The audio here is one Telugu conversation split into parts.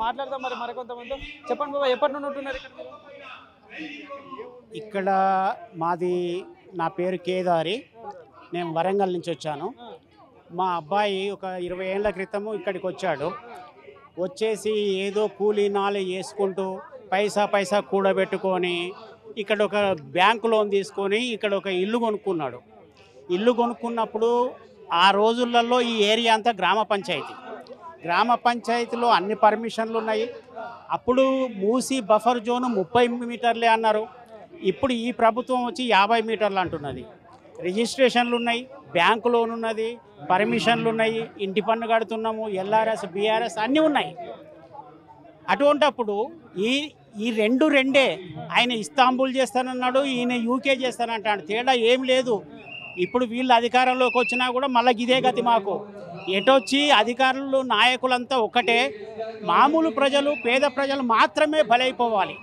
మాట్లాడదాం మరి మరికొంతమంది. చెప్పండి బాబా, ఎప్పటి నుండి ఉంటున్నారు ఇక్కడ? ఇక్కడ మాది నా పేరు కేదారి. నేను వరంగల్ నుంచి వచ్చాను. మా అబ్బాయి ఒక 20 ఏళ్ల క్రితము ఇక్కడికి వచ్చాడు. వచ్చేసి ఏదో కూలీ నాలు వేసుకుంటూ పైసా కూడబెట్టుకొని ఇక్కడ ఒక బ్యాంకు లోన్ తీసుకొని ఇక్కడ ఒక ఇల్లు కొనుక్కున్నాడు. ఇల్లు కొనుక్కున్నప్పుడు ఆ రోజులలో ఈ ఏరియా అంతా గ్రామ పంచాయతీలో అన్ని పర్మిషన్లు ఉన్నాయి. అప్పుడు మూసి బఫర్ జోను 30 మీటర్లే అన్నారు. ఇప్పుడు ఈ ప్రభుత్వం వచ్చి 50 మీటర్లు అంటున్నది. రిజిస్ట్రేషన్లు ఉన్నాయి, బ్యాంకు లోన్ ఉన్నది, పర్మిషన్లు ఉన్నాయి, ఇంటి పన్ను కడుతున్నాము, LRS BRS అన్నీ ఉన్నాయి. అటువంటప్పుడు ఈ రెండే ఆయన ఇస్తాంబుల్ చేస్తానన్నాడు, ఈయన UK చేస్తానంటాడు. తేడా ఏం లేదు. ఇప్పుడు వీళ్ళు అధికారంలోకి వచ్చినా కూడా మళ్ళీ ఇదే గతి మాకు. ఎటొచ్చి అధికారులు నాయకులంతా ఒకటే, మామూలు ప్రజలు పేద ప్రజలు మాత్రమే బలైపోవాలి.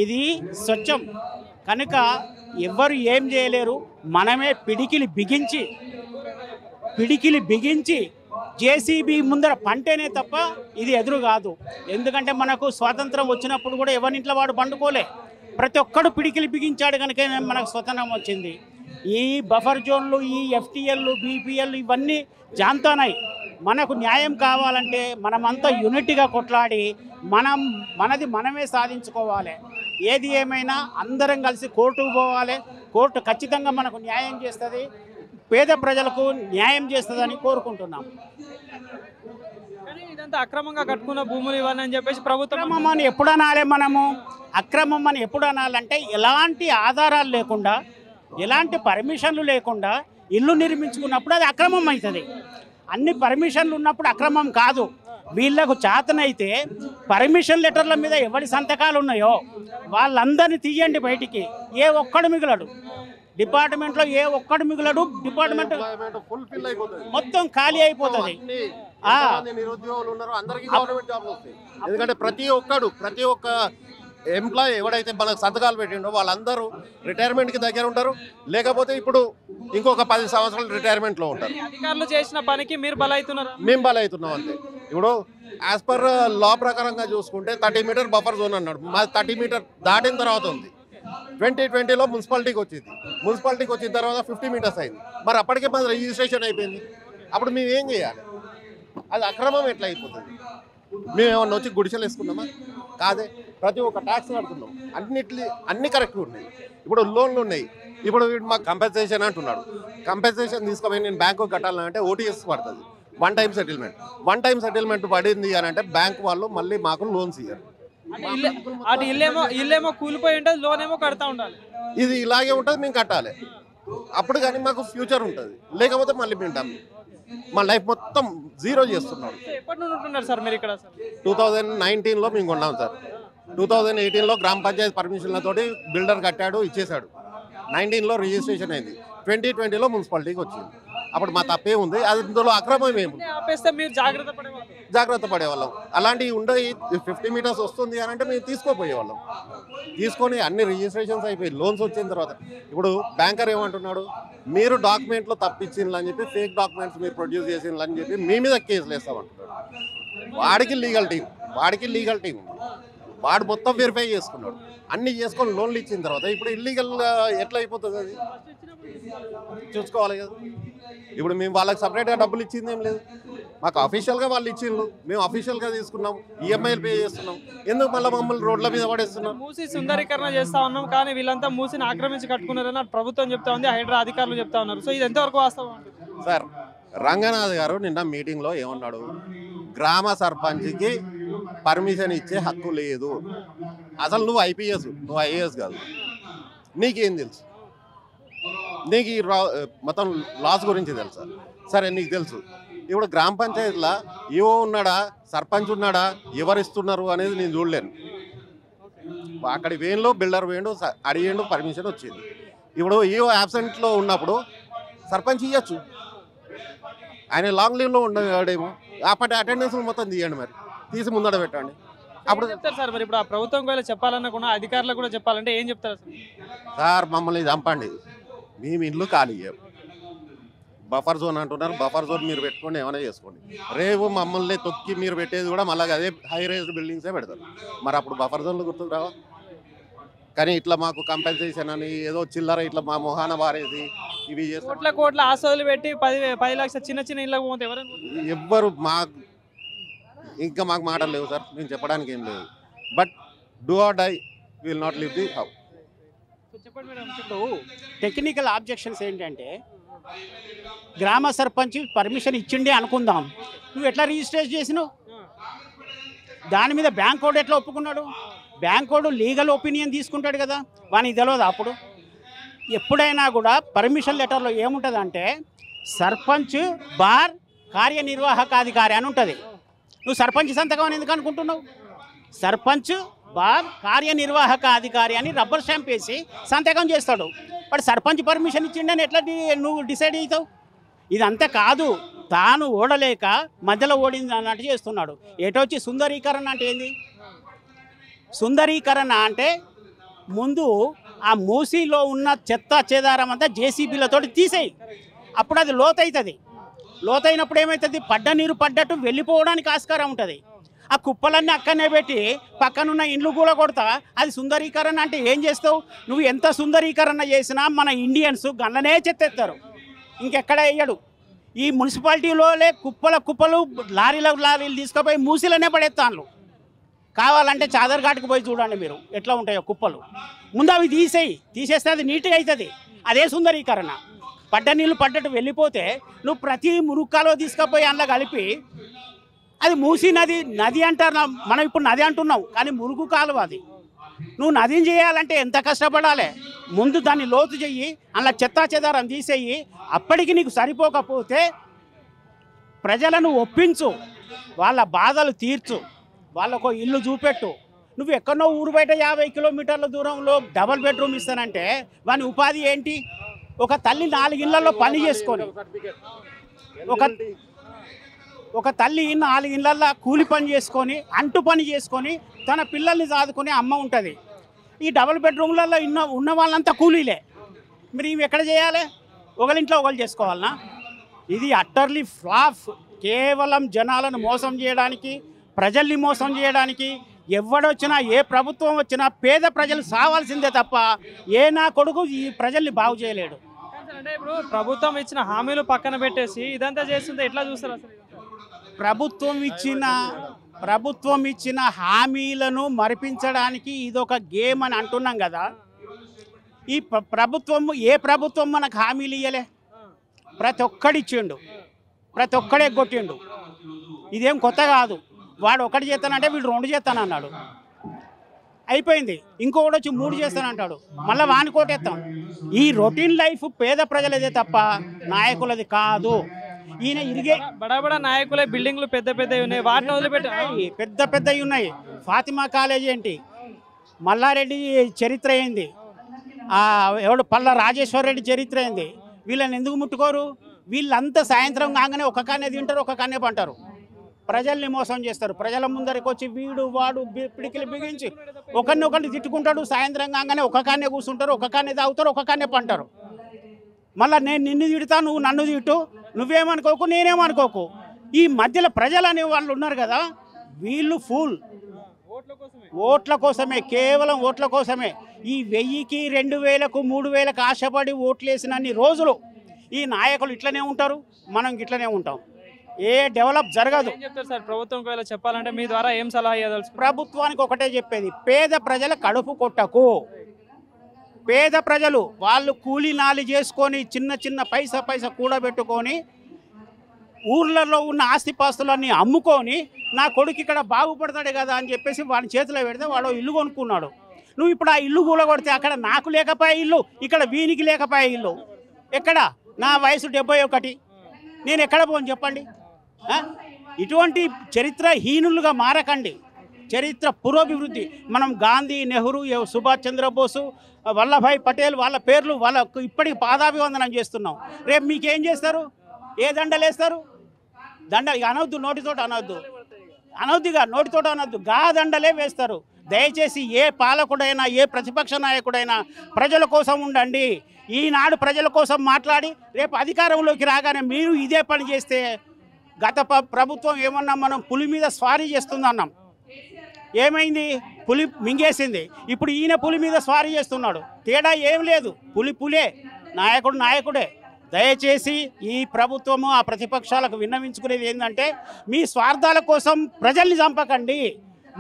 ఇది స్వచ్ఛం కనుక ఎవ్వరు ఏం చేయలేరు. మనమే పిడికిలి బిగించి JCB ముందర పంటేనే తప్ప ఇది ఎదురు కాదు. ఎందుకంటే మనకు స్వాతంత్రం వచ్చినప్పుడు కూడా ఎవరింట్లో వాడు పండుకోలే, ప్రతి ఒక్కడు పిడికిలి బిగించాడు కనుక మనకు స్వతంత్రం వచ్చింది. ఈ బఫర్ జోన్లు, ఈ FTL BPL ఇవన్నీ జాంతానాయి. మనకు న్యాయం కావాలంటే మనమంతా యూనిటీగా కొట్లాడి మనది మనమే సాధించుకోవాలి. ఏది ఏమైనా అందరం కలిసి కోర్టుకు పోవాలి. కోర్టు ఖచ్చితంగా మనకు న్యాయం చేస్తుంది, పేద ప్రజలకు న్యాయం చేస్తుందని కోరుకుంటున్నాం. కానీ ఇదంతా అక్రమంగా కట్టుకున్న భూములు ఇవన్నీ అని చెప్పేసి ప్రభుత్వం అక్రమం అని ఎప్పుడు అనాలి? మనము అక్రమం అని ఎప్పుడు అనాలంటే ఎలాంటి ఆధారాలు లేకుండా, ఎలాంటి పర్మిషన్లు లేకుండా ఇల్లు నిర్మించుకున్నప్పుడు అది అక్రమం అవుతుంది. అన్ని పర్మిషన్లు ఉన్నప్పుడు అక్రమం కాదు. వీళ్ళకు చేతనైతే పర్మిషన్ లెటర్ల మీద ఎవరి సంతకాలు ఉన్నాయో వాళ్ళందరినీ తీయండి బయటికి. ఏ ఒక్కడు మిగులడు డిపార్ట్మెంట్లో, డిపార్ట్మెంట్ మొత్తం ఖాళీ అయిపోతుంది. ఎందుకంటే ప్రతి ఒక్క ఎంప్లాయీ ఎవడైతే మనకు సంతకాలు పెట్టిండో వాళ్ళందరూ రిటైర్మెంట్కి దగ్గర ఉంటారు. లేకపోతే ఇప్పుడు ఇంకొక 10 సంవత్సరాలు రిటైర్మెంట్లో ఉంటారు. అధికారులు చేసిన పనికి మీరు బలవుతున్నారు, మేము బలవుతున్నాం అంతే. ఇప్పుడు యాజ్ పర్ లా ప్రకారంగా చూసుకుంటే 30 మీటర్ బఫర్ జోన్ అన్నాడు. మాది 30 మీటర్ దాటిన తర్వాత ఉంది. 2020లో మున్సిపాలిటీకి వచ్చిన తర్వాత 50 మీటర్స్ అయింది. మరి అప్పటికే మాది రిజిస్ట్రేషన్ అయిపోయింది. అప్పుడు మేము ఏం చేయాలి? అది అక్రమం ఎట్లా అయిపోతుంది? మేము ఏమన్నా వచ్చి గుడిసెలు వేసుకున్నామా? కాదే. ప్రతి ఒక్క ట్యాక్స్ కడుతున్నాం. అన్ని కరెక్ట్గా ఉన్నాయి. ఇప్పుడు లోన్లు ఉన్నాయి. ఇప్పుడు మాకు కంపెన్సేషన్ అంటున్నాడు. కంపెన్సేషన్ తీసుకుపోయి నేను బ్యాంకు కట్టాలంటే OTS పడుతుంది. వన్ టైం సెటిల్మెంట్ పడింది అని అంటే బ్యాంక్ వాళ్ళు మళ్ళీ మాకు లోన్స్ ఇయ్యారు. అటు ఇల్లేమో కూలిపోయి ఉంటుంది, లోన్ ఏమో కడతా ఉండాలి. ఇది ఇలాగే ఉంటుంది, మేము కట్టాలి. అప్పుడు కానీ మాకు ఫ్యూచర్ ఉంటుంది. లేకపోతే మళ్ళీ వింటాం. మా లైఫ్ మొత్తం జీరో చేస్తున్నాడు. ఎప్పటి నుండి ఉంటున్నారు సార్ మీరు ఇక్కడ? 2019లో మేము కొన్నాం సార్. 2018లో గ్రామ పంచాయతీ పర్మిషన్లతోటి బిల్డర్ కట్టాడు, ఇచ్చేశాడు. 19లో రిజిస్ట్రేషన్ అయింది. 2020లో మున్సిపాలిటీకి వచ్చింది. అప్పుడు మా తప్పే ఉంది. అది ఇందులో అక్రమం ఏమి ఆపేస్తే మీరు జాగ్రత్త పడేవాళ్ళం. అలాంటివి ఉండే 50 మీటర్స్ వస్తుంది అని అంటే మేము తీసుకోపోయేవాళ్ళం. తీసుకొని అన్ని రిజిస్ట్రేషన్స్ అయిపోయి లోన్స్ వచ్చిన తర్వాత ఇప్పుడు బ్యాంకర్ ఏమంటున్నాడు, మీరు డాక్యుమెంట్లు తప్పించిందని చెప్పి, ఫేక్ డాక్యుమెంట్స్ మీరు ప్రొడ్యూస్ చేసిందని చెప్పి మీ మీద కేసులు వేస్తామంటున్నాడు. వాడికి లీగల్ టీం ఉంది. వాడు మొత్తం వెరిఫై చేసుకున్నాడు. అన్ని చేసుకొని లోన్లు ఇచ్చిన తర్వాత ఇప్పుడు ఇల్లీగల్ ఎట్లా అయిపోతుంది? అది చూసుకోవాలి కదా. ఇప్పుడు మేము వాళ్ళకి సపరేట్గా డబ్బులు ఇచ్చింది ఏం లేదు. మాకు అఫీషియల్గా వాళ్ళు ఇచ్చిండ్రు, మేము అఫీషియల్గా తీసుకున్నాం, EMIలు పే చేస్తున్నాం. ఎందుకు మళ్ళీ మమ్మల్ని రోడ్ల మీద పడేస్తున్నాం? మూసి సుందరీకరణ చేస్తా ఉన్నాం, కానీ వీళ్ళంతా మూసిని ఆక్రమించి కట్టుకున్నారని ప్రభుత్వం చెప్తా ఉంది, హైడ్రా అధికారులు చెప్తా ఉన్నారు. సో ఇది ఎంతవరకు వాస్తవం? సార్, రంగనాథ్ గారు నిన్న మీటింగ్లో ఏమన్నాడు, గ్రామ సర్పంచ్కి పర్మిషన్ ఇచ్చే హక్కు లేదు. అసలు నువ్వు IPS, నువ్వు IAS కాదు. నీకేం తెలుసు? నీకు ఈ మొత్తం లాస్ గురించి తెలుసా? సరే, నీకు తెలుసు. ఇప్పుడు గ్రామ పంచాయతీలో ఏవో ఉన్నాడా, సర్పంచ్ ఉన్నాడా, ఎవరు ఇస్తున్నారు అనేది నేను చూడలేను. అక్కడి వేయంలో బిల్డర్ వేయండు, అడిగేండు, పర్మిషన్ వచ్చింది. ఇప్పుడు ఏవో యాబ్సెంట్లో ఉన్నప్పుడు సర్పంచ్ ఇవ్వచ్చు. ఆయన లాంగ్ లీవ్లో ఉండేమో, అప్పటి అటెండెన్స్ మొత్తం తీయండి, మరి తీసి ముందడ పెట్టండి. అప్పుడు చెప్తారు సార్. మరి ఇప్పుడు ఆ ప్రభుత్వం కూడా చెప్పాలన్నా కూడా అధికారులకు కూడా చెప్పాలంటే ఏం చెప్తారు సార్? మమ్మల్ని చంపండి, మేము ఇల్లు ఖాళీ చేయం. బఫర్ జోన్ అంటున్నారు. బఫర్ జోన్ మీరు పెట్టుకోండి, ఏమైనా చేసుకోండి. రేపు మమ్మల్ని తొక్కి మీరు పెట్టేది కూడా మళ్ళీ అదే హై రైజ్డ్ బిల్డింగ్సే పెడతారు. మరి అప్పుడు బఫర్ జోన్లు గుర్తుకు రావా? కానీ ఇట్లా మాకు కంపెన్సేషన్ అని ఏదో చిల్లర ఇట్లా మా మొహాన వారేసి ఇవి కోట్ల ఆశలు పెట్టి 10 లక్షల చిన్న చిన్న ఇళ్ళకి పోతే ఎవ్వరు ఇంకా మాకు మాటలు లేవు సార్, నేను చెప్పడానికి ఏం లేదు. But do or die, will not live the how. చెప్పండి మేడం. ఇప్పుడు టెక్నికల్ ఆబ్జెక్షన్స్ ఏంటంటే, గ్రామ సర్పంచ్ పర్మిషన్ ఇచ్చిండే అనుకుందాం, నువ్వు ఎట్లా రిజిస్టర్ చేసినావు? దాని మీద బ్యాంక్ కోడ్ ఎట్లా ఒప్పుకున్నాడు? బ్యాంక్ కోడ్ లీగల్ ఒపీనియన్ తీసుకుంటాడు కదా, వానికి తెలియదు. అప్పుడు ఎప్పుడైనా కూడా పర్మిషన్ లెటర్లో ఏముంటుందంటే సర్పంచ్ బార్ కార్యనిర్వాహకాధికారి అని ఉంటుంది. నువ్వు సర్పంచ్ సంతకం అని ఎందుకు అనుకుంటున్నావు? సర్పంచ్ బార్ కార్యనిర్వాహకాధికారి అని రబ్బర్ స్టాంప్ వేసి సంతకం చేస్తాడు. వాడు సర్పంచ్ పర్మిషన్ ఇచ్చిండని ఎట్లా నువ్వు డిసైడ్ అవుతావు? ఇదంతా కాదు, తాను ఓడలేక మధ్యలో ఓడింది అన్నట్టు చేస్తున్నాడు. ఎటొచ్చి సుందరీకరణ అంటే ఏంది? సుందరీకరణ అంటే ముందు ఆ మూసీలో ఉన్న చెత్త చెదారం అంతా జేసీబీలతో తీసేయి, అప్పుడు అది లోతవుతుంది. లోతైనప్పుడు ఏమవుతుంది? పడ్డ నీరు పడ్డట్టు వెళ్ళిపోవడానికి ఆస్కారం ఉంటుంది. ఆ కుప్పలన్నీ అక్కడనే పెట్టి పక్కనున్న ఇండ్లు కూడా కొడతా, అది సుందరీకరణ అంటే ఏం చేస్తావు? నువ్వు ఎంత సుందరీకరణ చేసినా మన ఇండియన్స్ గన్ననే చెత్తెత్తారు, ఇంకెక్కడ వేయడు. ఈ మున్సిపాలిటీలోనే కుప్పలు లారీలు తీసుకుపోయి మూసీలనే పడేస్తాను. కావాలంటే చాదర్ఘాట్కి పోయి చూడండి మీరు ఎట్లా ఉంటాయో కుప్పలు. ముందు అవి తీసేస్తే అది నీట్గా అవుతుంది. అదే సుందరీకరణ. పడ్డ నీళ్ళు పడ్డట్టు వెళ్ళిపోతే నువ్వు ప్రతి మురుక్కాలో తీసుకుపోయి అందులో కలిపి అది మూసి నది అంటారు. మనం ఇప్పుడు నది అంటున్నాం, కానీ మురుగు కాలువ అది. నువ్వు నదిని చేయాలంటే ఎంత కష్టపడాలి? ముందు దాన్ని లోతు చెయ్యి, అందులో చెత్తా చెదారం తీసేయి. అప్పటికి నీకు సరిపోకపోతే ప్రజలను ఒప్పించు, వాళ్ళ బాధలు తీర్చు, వాళ్ళకు ఇల్లు చూపెట్టు. నువ్వు ఎక్కడో ఊరు బయట 50 కిలోమీటర్ల దూరంలో డబల్ బెడ్రూమ్ ఇస్తానంటే వాని ఉపాధి ఏంటి? ఒక తల్లి 4 ఇళ్లలో పని చేసుకొని, ఒక తల్లి 4 ఇళ్లల్లో కూలి పని చేసుకొని, అంటు పని చేసుకొని తన పిల్లల్ని సాదుకునే అమ్మ ఉంటుంది. ఈ డబల్ బెడ్రూమ్లలో ఉన్న వాళ్ళంతా కూలీలే. మరి ఇవి ఎక్కడ చేయాలి? ఒకరింట్లో ఒకరు చేసుకోవాలనా? ఇది అట్టర్లీ ఫ్లాప్. కేవలం జనాలను మోసం చేయడానికి, ప్రజల్ని మోసం చేయడానికి. ఎవడొచ్చినా, ఏ ప్రభుత్వం వచ్చినా పేద ప్రజలు సావాల్సిందే తప్ప ఏ నా కొడుకు ఈ ప్రజల్ని బాగు చేయలేడు. అంటే ఇప్పుడు ప్రభుత్వం ఇచ్చిన హామీలు పక్కన పెట్టేసి ఇదంతా చేస్తుంటే ఎట్లా చూస్తారు అసలు? ప్రభుత్వం ఇచ్చిన హామీలను మరిపించడానికి ఇదొక గేమ్ అని అంటున్నాం కదా. ఈ ఏ ప్రభుత్వం మనకు హామీలు ఇయ్యలే? ప్రతి ఒక్కడిచ్చిండు, ప్రతి ఒక్కడే కొట్టిండు. ఇదేం కొత్త కాదు. వాడు ఒకటి చేస్తానంటే వీడు 2 చేస్తానన్నాడు, అయిపోయింది. ఇంకొకటి వచ్చి 3 చేస్తానంటాడు, మళ్ళీ వాని కోటేస్తాం. ఈ రొటీన్ లైఫ్ పేద ప్రజలదే తప్ప నాయకులది కాదు. ఈయన ఇరిగే బడా నాయకులే బిల్డింగ్లు పెద్దవి ఉన్నాయి, వాటిని వదిలిపెట్టి పెద్దవి ఉన్నాయి. ఫాతిమా కాలేజీ ఏంటి, మల్లారెడ్డి చరిత్ర ఏంది, పల్ల రాజేశ్వర రెడ్డి చరిత్ర ఏంది? వీళ్ళని ఎందుకు ముట్టుకోరు? వీళ్ళంతా సాయంత్రం కాగానే ఒక కానే తింటారు, ఒక కానే పంటారు. ప్రజల్ని మోసం చేస్తారు. ప్రజల ముందరికి వచ్చి వీడు వాడు పిడికిలు బిగించి ఒకరిని తిట్టుకుంటాడు. సాయంత్రం కాగానే ఒక కానే కూర్చుంటారు, ఒక కానే తాగుతారు, ఒక కానే పంటారు. మళ్ళీ నేను నిన్ను తిడతా, నువ్వు నన్ను తిట్టు, నువ్వేమనుకోకు నేనేమనుకోకు. ఈ మధ్యలో ప్రజలు అనే వాళ్ళు ఉన్నారు కదా, వీళ్ళు ఫూల్. ఓట్ల కోసమే, కేవలం ఓట్ల కోసమే. ఈ 1000కి 2000కు 3000కు ఆశపడి ఓట్లేసినన్ని రోజులు ఈ నాయకులు ఇట్లనే ఉంటారు, మనం ఇట్లనే ఉంటాం. ఏ డెవలప్ జరగదు. ఏం చెప్తారు సార్ ప్రభుత్వం ఒకవేళ చెప్పాలంటే? మీ ద్వారా ఏం సలహా ఇవ్వదలుచు? ప్రభుత్వానికి ఒకటే చెప్పేది, పేద ప్రజల కడుపు కొట్టకు. పేద ప్రజలు వాళ్ళు కూలీ నాలి చేసుకొని చిన్న పైసా కూడబెట్టుకొని ఊర్లలో ఉన్న ఆస్తిపాస్తులన్నీ అమ్ముకొని నా కొడుకు ఇక్కడ బాగుపడతాడు కదా అని చెప్పేసి వాడి చేతిలో పెడితే వాడు ఇల్లు కొనుక్కున్నాడు. నువ్వు ఇప్పుడు ఆ ఇల్లు కూలగొడితే అక్కడ నాకు లేకపోయే ఇల్లు, ఇక్కడ వీనికి లేకపోయే ఇల్లు. ఎక్కడ? నా వయసు 71, నేను ఎక్కడ పోను చెప్పండి? ఇటువంటి చరిత్రహీనులుగా మారకండి. చరిత్ర పురోభివృద్ధి. మనం గాంధీ, నెహ్రూ, సుభాష్ చంద్రబోసు, వల్లభాయ్ పటేల్ వాళ్ళ పేర్లు వాళ్ళకు ఇప్పటికి పాదాభివందనం చేస్తున్నాం. రేపు మీకేం చేస్తారు? ఏ దండలు వేస్తారు? దండ అనవద్దు, నోటితోటి అనవద్దు, నోటితోటి అనవద్దు, గా దండలే వేస్తారు. దయచేసి ఏ పాలకుడైనా ఏ ప్రతిపక్ష నాయకుడైనా ప్రజల కోసం ఉండండి. ఈనాడు ప్రజల కోసం మాట్లాడి రేపు అధికారంలోకి రాగానే మీరు ఇదే పని చేస్తే గత ప్రభుత్వం ఏమన్నా మనం పులి మీద స్వారీ చేస్తుందన్నాం. ఏమైంది? పులి మింగేసింది. ఇప్పుడు ఈయన పులి మీద స్వారీ చేస్తున్నాడు. తేడా ఏం లేదు, పులే, నాయకుడు నాయకుడే. దయచేసి ఈ ప్రభుత్వము ఆ ప్రతిపక్షాలకు విన్నవించుకునేది ఏంటంటే మీ స్వార్థాల కోసం ప్రజల్ని చంపకండి,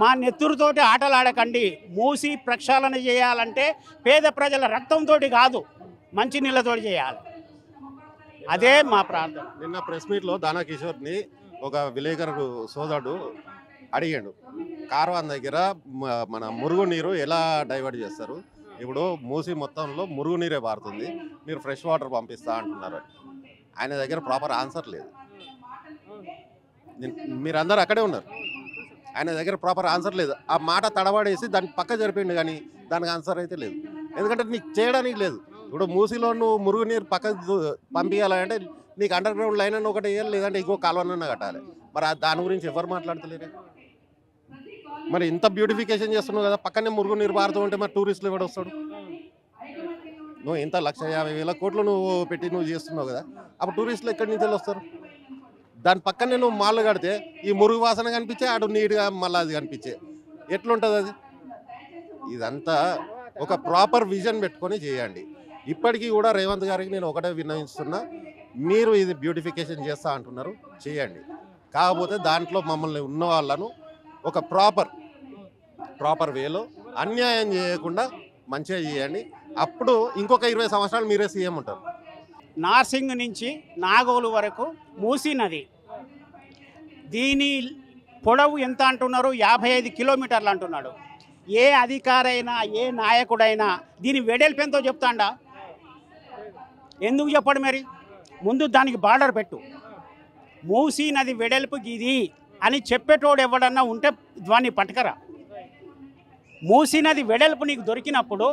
మా నెత్తురుతోటి ఆటలాడకండి. మూసి ప్రక్షాళన చేయాలంటే పేద ప్రజల రక్తంతో కాదు, మంచి నీళ్ళతో చేయాలి. అదే మా ప్రార్థన. నిన్న ప్రెస్ మీట్లో దానా కిషోర్ని ఒక విలేకరు సోదరుడు అడిగాడు, కార్వాన్ దగ్గర మన మురుగునీరు ఎలా డైవర్ట్ చేస్తారు, ఇప్పుడు మూసి మొత్తంలో మురుగునీరే పారుతుంది, మీరు ఫ్రెష్ వాటర్ పంపిస్తా అంటున్నారు. ఆయన దగ్గర ప్రాపర్ ఆన్సర్ లేదు. మీరందరూ అక్కడే ఉన్నారు, ఆయన దగ్గర ప్రాపర్ ఆన్సర్ లేదు. ఆ మాట తడబడేసి దాన్ని పక్క జరిపిండు, కానీ దానికి ఆన్సర్ అయితే లేదు. ఎందుకంటే నీకు చేయడానికి లేదు. ఇప్పుడు మూసిలో నువ్వు మురుగునీరు పక్కకు పంపించాలంటే నీకు అండర్ గ్రౌండ్ లైన్ అని ఒకటి వేయాలి, లేదంటే ఇంకో కాలువనన్నా కట్టాలి. మరి దాని గురించి ఎవరు మాట్లాడతలేరు. మరి ఇంత బ్యూటిఫికేషన్ చేస్తున్నావు కదా, పక్కనే మురుగునీరు పారుతూ ఉంటే మరి టూరిస్టులు ఎవడు వస్తాడు? నువ్వు ఇంత 1,50,000 కోట్లు నువ్వు పెట్టి నువ్వు చేస్తున్నావు కదా, అప్పుడు టూరిస్టులు ఎక్కడి నుంచి వస్తారు? దాని పక్కనే నువ్వు మాల్ కడితే ఈ మురుగు వాసన కనిపించే, అటు నీట్గా మళ్ళీ అది కనిపించే, ఎట్లుంటుంది అది? ఇదంతా ఒక ప్రాపర్ విజన్ పెట్టుకొని చేయండి. ఇప్పటికీ కూడా రేవంత్ గారికి నేను ఒకటే విన్నవిస్తున్నా, మీరు ఇది బ్యూటిఫికేషన్ చేస్తా అంటున్నారు, చేయండి. కాకపోతే దాంట్లో మమ్మల్ని ఉన్న వాళ్ళను ఒక ప్రాపర్ వేలో అన్యాయం చేయకుండా మంచిగా చేయండి. అప్పుడు ఇంకొక 20 సంవత్సరాలు మీరే సీఎం ఉంటారు. నార్సింగ్ నుంచి నాగోలు వరకు మూసీ నది, దీని పొడవు ఎంత అంటున్నారు? 55 కిలోమీటర్లు అంటున్నాడు. ఏ అధికారైనా ఏ నాయకుడైనా దీని వెడల్పు ఎంతో చెప్తాడా? ఎందుకు చెప్పడు? మరి ముందు దానికి బార్డర్ పెట్టు. మూసీ నది వెడల్పు ఇది అని చెప్పేటోడు ఎవడన్నా ఉంటే దాన్ని పట్టుకరా. మూసీ నది వెడల్పు నీకు దొరికినప్పుడు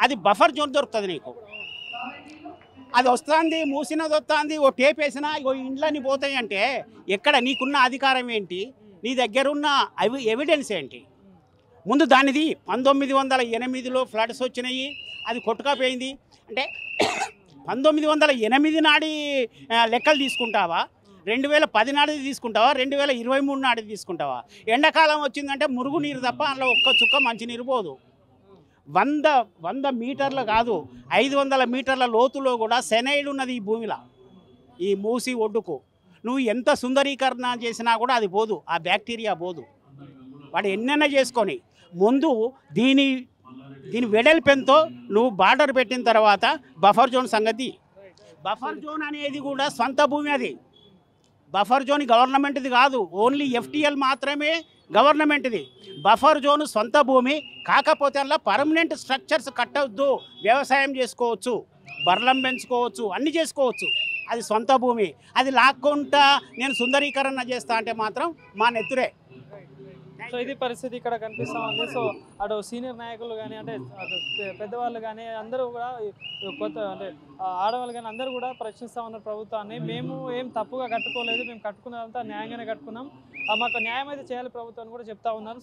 అది బఫర్ జోన్ దొరుకుతుంది నీకు. అది వస్తుంది, మూసీ నది వస్తుంది, ఓ టేప్ వేసినా ఇగో ఇండ్లని పోతాయి అంటే ఎక్కడ నీకున్న అధికారం ఏంటి? నీ దగ్గర ఉన్న ఎవిడెన్స్ ఏంటి? ముందు దానిది 1908లో ఫ్లడ్స్ వచ్చినాయి, అది కొట్టుకపోయింది అంటే 1908 నాడి లెక్కలు తీసుకుంటావా? 2010 నాటిది తీసుకుంటావా? 2023 నాటిది తీసుకుంటావా? ఎండాకాలం వచ్చిందంటే మురుగునీరు తప్ప అందులో ఒక్క చుక్క మంచినీరు పోదు. 100 మీటర్లు కాదు, 500 మీటర్ల లోతులో కూడా సెనైడ్ ఉన్నది ఈ భూమిలో, ఈ మూసి ఒడ్డుకు. నువ్వు ఎంత సుందరీకరణ చేసినా కూడా అది పోదు, ఆ బ్యాక్టీరియా పోదు. వాడు ఎన్నైనా చేసుకొని ముందు దీని వెడల్పెంతో నువ్వు బార్డర్ పెట్టిన తర్వాత బఫర్ జోన్ సంగతి. బఫర్ జోన్ అనేది కూడా సొంత భూమి. అది బఫర్ జోన్ గవర్నమెంట్ది కాదు, ఓన్లీ FTL మాత్రమే గవర్నమెంట్ది. బఫర్ జోన్ సొంత భూమి. కాకపోతే అలా పర్మనెంట్ స్ట్రక్చర్స్ కట్టవద్దు, వ్యవసాయం చేసుకోవచ్చు, బర్లం పెంచుకోవచ్చు, అన్నీ చేసుకోవచ్చు. అది సొంత భూమి. అది లాక్కుంటా నేను సుందరీకరణ చేస్తా అంటే మాత్రం మా నెత్తురే. సో ఇది పరిస్థితి ఇక్కడ కనిపిస్తూ ఉంది. సో అటు సీనియర్ నాయకులు కానీ, అంటే అటు పెద్దవాళ్ళు కానీ అందరూ కూడా కొత్త అంటే ఆడవాళ్ళు కానీ అందరూ కూడా ప్రశ్నిస్తూ ఉన్నారు ప్రభుత్వాన్ని. మేము ఏం తప్పుగా కట్టుకోలేదు, మేము కట్టుకున్నదంతా న్యాయంగానే కట్టుకున్నాం, మాకు న్యాయం అయితే చేయాలి ప్రభుత్వాన్ని కూడా చెప్తా ఉన్నారు.